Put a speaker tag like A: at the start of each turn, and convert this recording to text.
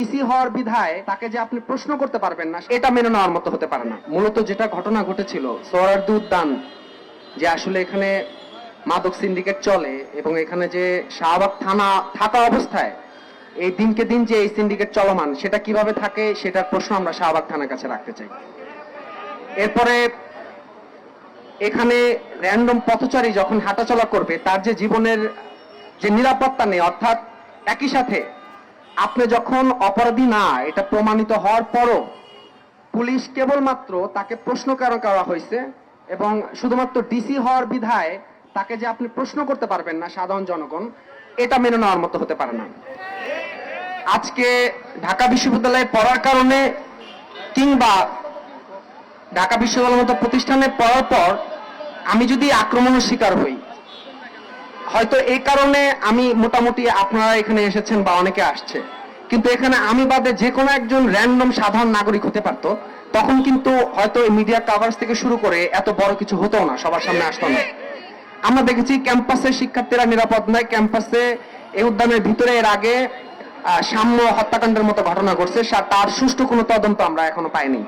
A: DC হওয়ার বিধায় তাকে যে আপনি প্রশ্ন করতে পারবেন না, এটা মেনে নেওয়ার মতো হতে পারে না। মূলত যেটা ঘটনা ঘটেছিল সোহরাওয়ার্দী উদ্যান, যে আসলে এখানে মাদক সিন্ডিকেট চলে এবং এখানে যে শাহবাগ থানা থাকা অবস্থায় এই দিনকে দিন যে এই সিন্ডিকেট চলমান, সেটা কিভাবে থাকে সেটার প্রশ্ন আমরা শাহবাগ থানার কাছে রাখতে চাই। এরপরে এখানে র্যান্ডম পথচারী যখন হাঁটাচলা করবে, তার যে জীবনের যে নিরাপত্তা নেই, অর্থাৎ একই সাথে আপনি যখন অপরাধী না এটা প্রমাণিত হওয়ার পরও পুলিশ কেবলমাত্র তাকে প্রশ্ন করা হয়েছে এবং শুধুমাত্র ডিসি হওয়ার বিধায় তাকে যে আপনি প্রশ্ন করতে পারবেন না সাধারণ জনগণ, এটা মেনে নেওয়ার মতো হতে পারে না। আজকে ঢাকা বিশ্ববিদ্যালয়ে পড়ার কারণে কিংবা ঢাকা বিশ্ববিদ্যালয়ের মতো প্রতিষ্ঠানে পড়ার পর আমি যদি আক্রমণের শিকার হই, হয়তো এই কারণে আমি মোটামুটি আপনারা এখানে এসেছেন বা অনেকে আসছে, কিন্তু এখানে আমি বাদে যে কোনো একজন র্যান্ডম সাধারণ নাগরিক হতে পারতো, তখন কিন্তু হয়তো মিডিয়া কাভারেজ থেকে শুরু করে এত বড় কিছু হতো না, সবার সামনে আসতো না। আমরা দেখেছি ক্যাম্পাসে শিক্ষার্থীরা নিরাপদ নয়, ক্যাম্পাসে এই উদ্যানের ভিতরে এর আগে সাম্য হত্যাকাণ্ডের মতো ঘটনা ঘটছে, তার সুষ্ঠু কোনো তদন্ত আমরা এখনো পাইনি।